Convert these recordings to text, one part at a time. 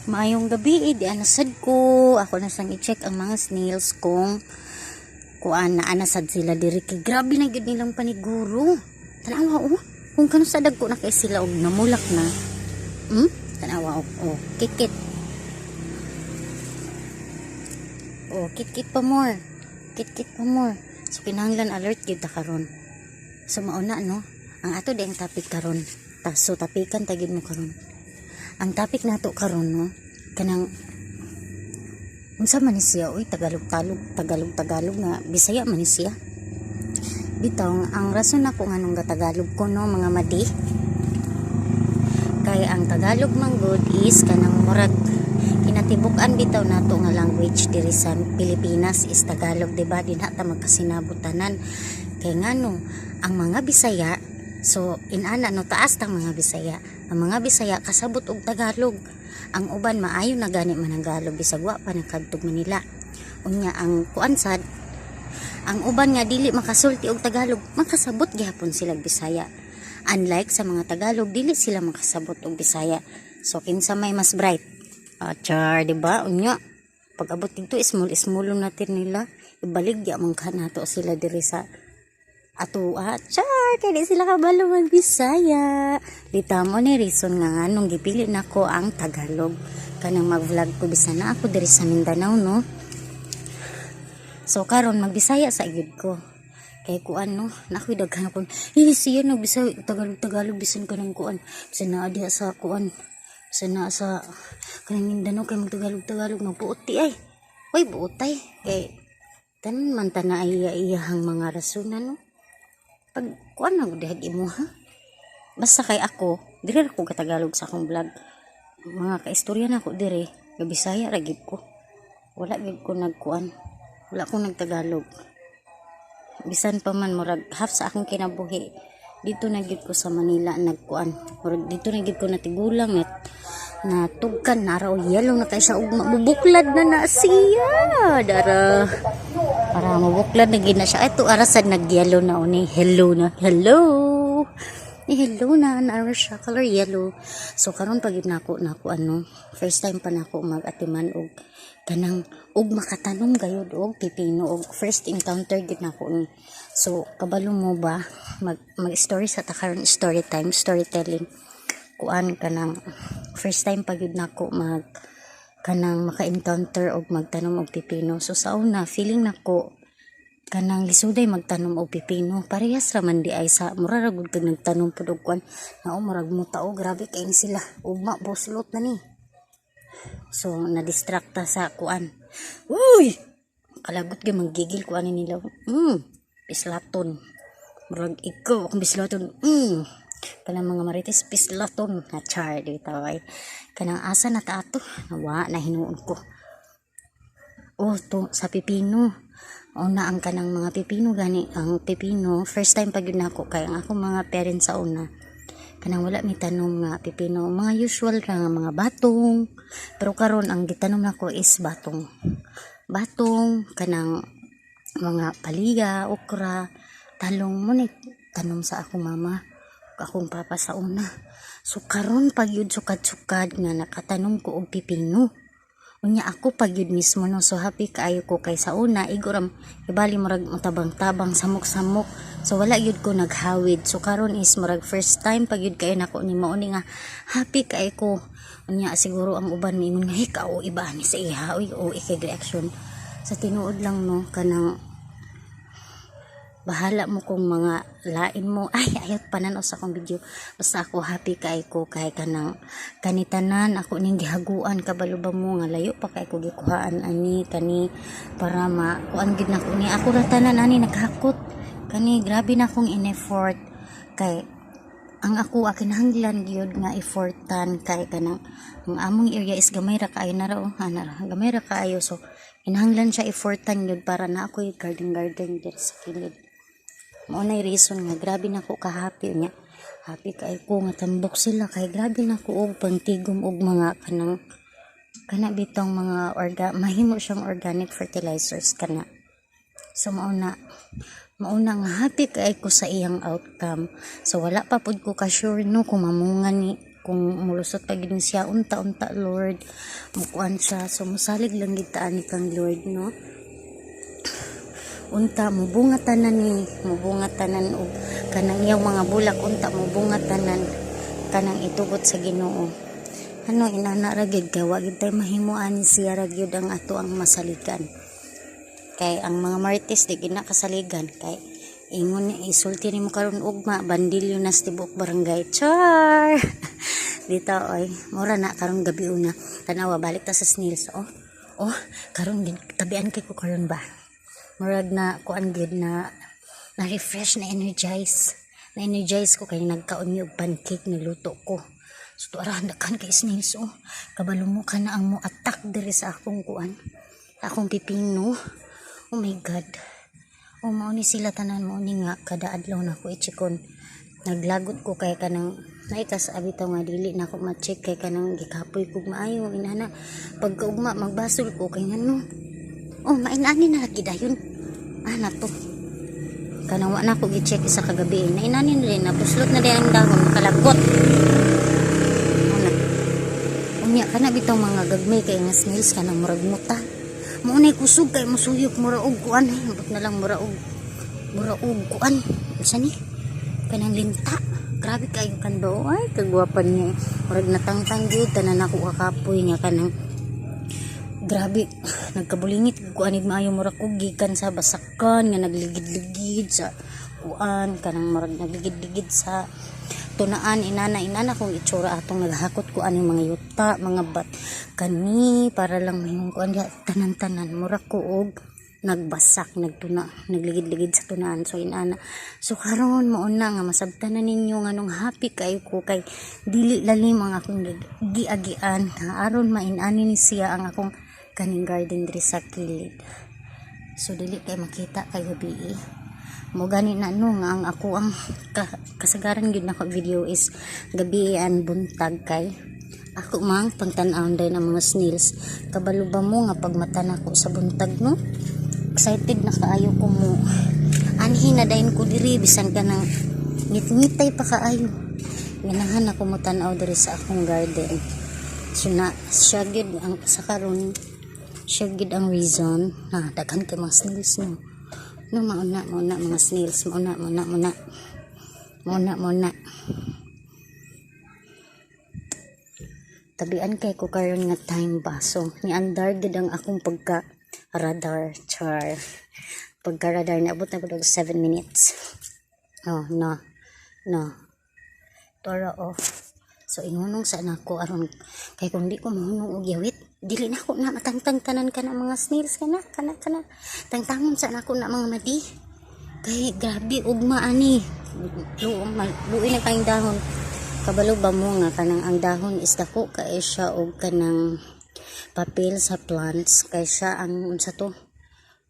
Maayong gabi, di anasad ko. Ako na sang i-check ang mga snails kung kuan na anasad sila diri kay grabe na gyud nilang paniguro. Tanawa kung kano sa dagko na kay sila og namulak na. Tanawa kikit. Kit pa more. Kit pa more. So kinahanglan alert gyud ta karon. So mauna no, ang ato di ang topic karon. So tapikan ta gyud mo karon. Ang topic nato karon no, kanang unsa man ni siya, Tagalog nga Bisaya man ni siya. Bitaw ang rason nako nganong Tagalog ko no mga madi. Kay ang Tagalog man good is kanang murag kinatibuk-an bitaw nato nga language diri sa Pilipinas is Tagalog, diba? Dinha ta magkasinabutanan. Kay ngano ang mga Bisaya, so inana no taas tang mga Bisaya. Ang mga Bisaya kasabot og Tagalog. Ang uban maayo na gani mananggalog bisag wa pa nakadtog Manila. Unya ang kuansad, ang uban nga dili makasulti og Tagalog, makasabot gyapon sila Bisaya. Unlike sa mga Tagalog, dili sila makasabot og Bisaya. So kinsa may mas bright? Char, di ba? Unya pag abot dito small natin nila, ibaligya man kanato sila diri sa atua. Char, kaya di sila kabalo mag-Bisaya. Dita mo ni reason nga nung gipili nako ang Tagalog. Kanang mag-vlog ko bisan na ako diri sa Mindanao no. So karon mag-Bisaya sa igid ko. Kay kuan no, nakoy daghan ko. Siya nagbisaya Tagalog bisan kanang kuan. Bisan na diha sa kuan. Bisan na sa kanang Mindanao kay mag-Tagalog no puoti ay. Oy buotay kay tanan man ta na iyahang mga rasunan no. Pag kuan na gudihag imo ha. Basta kay ako, diri ako katagalog sa akong vlog. Mga kaistorya na ako diri, Bisaya ra gid ko. Wala gid ko nagkuan. Wala ko nagtagalog. Bisan pa man murag half sa akong kinabuhi. Dito na gid ko sa Manila nagkuan. Murag dito na gid ko natigulang na tugkan na raw yellow na kay siya ug mabubuklad na siya. Dara. Para mabuklad na gid na siya. Ito arasad nag-yellow na oni. Hello na. Hello na siya color yellow. So karon pagid nako ano, first time pa nako mag-atiman og kanang og makatanong gayud og pipino og first encounter gid nako ni. So kabalo mo ba mag-story sa ta karon storytelling. Kuan kanang first time pagid nako kanang maka-encounter og magtanom og pipino. So sa una feeling nako kanang lisuday magtanom og pipino, parehas ra man di ay sa mura ra gud kag nagtanom pud og kuan na murag mo tao, grabe kay ni sila ugma boslot na ni. So na-distract ta sa kuan. Uy, kalagot gyud manggigil kuan nila. Pislaton. Murag ikaw akong pislaton. Kanang mga marites pislaton na char dito ay kanang asa na ta ato nawa na hinuon ko. To sa pipino. Una ang kanang mga pipino gani, ang pipino first time pag yun ako kay ang ako mga parents sa una kanang wala mi tanom nga pipino, mga usual ra nga mga batong, pero karon ang gitanom nako is batong kanang mga palya, okra, talong mo ni tanom sa akong mama akong papa sa una. So karon pag yun sukad-sukad nga nakatanom ko og pipino. Unya ako pag yun mismo no, so happy kaayo ko kay sa una iguram ibali murag matabang-tabang samok-samok, so wala yun ko naghawid. So karon is murag first time pag yun kayo nako ni mauni nga happy kaayo ko. Unya siguro ang uban mingon nga hikaw iba ni sa iha o ikay reaction sa tinuod lang no, kanang bahala mo kung mga lain mo ayot pananaw sa akong video. Basta ako happy kay ko kay kanang kanitanan ako ning gihaguan kabalo ba mo nga layo pa kay ko gikuhaan ani kani para kuan gid nako ni ako ra tanan ani naghakot kani grabe na akong in-effort kay ang ako kinahanglan gyud nga effortan kay kanang ang among area is gamay ra kaayo na ra gamay ra kaayo, so kinahanglan siya effortan gyud para na ako garden dito sa kilid. Maunay reason nga grabe na ko ka-happy niya. Happy kay ko nga tambok sila kay grabe na ko og pantigom og mga kana bitong mga mahimo siyang organic fertilizers kana. So mauna nga happy kay ko sa iyang outcome. So wala pa pud ko ka sure no kung mamunga ni kung mulusot pa gid siya unta-unta Lord mukuan siya, so musalig lang gid ta ani kang Lord no, unta mubunga tanan og kanang iyang mga bulak, unta mubunga tanan kanang itugot sa Ginoo. Ano inana ra gid kay wa gid tay mahimuan ni siya ra gyud ang ato ang masaligan, kay ang mga martes di gid na kasaligan, kay ingon isulti nimo karon ugma bandilyo na sa tibuok barangay char. Dito oy mura na karon gabi una tanawa balik ta sa snails. Oh karon gid tabian kay ko karon ba murag na kuan gid na refresh na energize ko kay nagkaon og pancake niluto ko. So arahan kan kay snails kabalo mo ka na ang mo attack diri sa akong kuan, akong pipino. Oh my god. Mao ni sila tanan mo ni nga kada adlaw na ko i-checkon. Naglagot ko kay kanang naikas abitaw nga dili na ko ma-check kay kanang gikapoy kog maayo inana pagkaugma magbasol ko kay ngano. Mainani na lagi dayon. Na to. Kanang wa na ko gi-check sa kagabi. Nainani na rin, napuslot na din ang dahon, nakalagot. Unya ka na bitang mga gagmay kay nga snails ka na murag muta. Maunay kusog kay musuyok muraog kuan. Abot na lang muraog kuan. Isa ni? Kanang linta. Grabe kayo kando. Ay, kagwapan niya. Murag natangtang yun. Tanan ako kakapoy niya kanang grabe, nagkabulingit kuanid maayo murag og gikan sa basakan nga nagligid-ligid sa kuan kanang murag nagligid-ligid sa tunaan inana kung itsura atong naghakot kuan yung mga yuta, mga bat kani para lang mahimong kuan tanan-tanan murag ko og nagbasak, nagtuna, nagligid-ligid sa tunaan. So inana. So karon mo na nga masabtanan ninyo nganong happy kayo ko kay dili lalim ang akong giagian aron mainani ni siya ang akong kaning garden diri sa kilid. So dili kay makita kay gabi. Mo gani na nga ang ako ang kasagaran gyud nako video is gabi an buntag kay ako mang pagtan-aw day ng mga snails. Kabalo ba mo nga pagmata nako sa buntag no? Excited na kaayo ko mo. Anhi na dayon ko diri bisan ka nang ngit-ngitay pa kaayo. Ganahan ako mo tan-aw diri sa akong garden. So na siya gyud ang sa karon siya gyud ang reason na daghan kay mga snails no. No mauna mga snails mauna. Tabian kay ko karon nga time ba. So niandar gid ang akong pagka radar char. Pagka radar naabot na ko 7 minutes. No. Tara off. So ingunong sa nako aron kay kung di ko mahunong og yawit, dili na ko na matangtang tanan kana mga snails kana. Tangtangon sa nako na mga madi. Kay grabe ugma ani. Luoy na kayong dahon. Kabalo ba mo nga kanang ang dahon is dako kay siya og kanang papel sa plants kay siya ang unsa to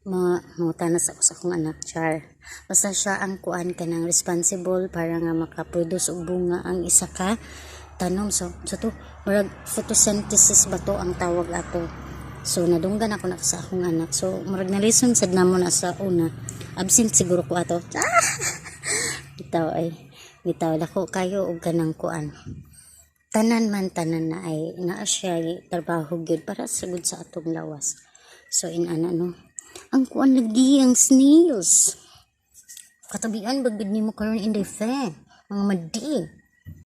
mangutanas ako sa akong anak char. Basta siya ang kuan kanang responsible para nga makaproduce og bunga ang isa ka tanom. So to murag photosynthesis ba to ang tawag ato. So nadunggan ako na sa akong anak. So murag na lesson sad namo na sa una. Absent siguro ko ato. Bitaw dako kayo og kanang kuan. Tanan na ay naa siya trabaho gyud para sagud sa atong lawas. So inana no. Ang kuan lagi ang snails. Katabian bagid nimo karon in the fair. Mga madi.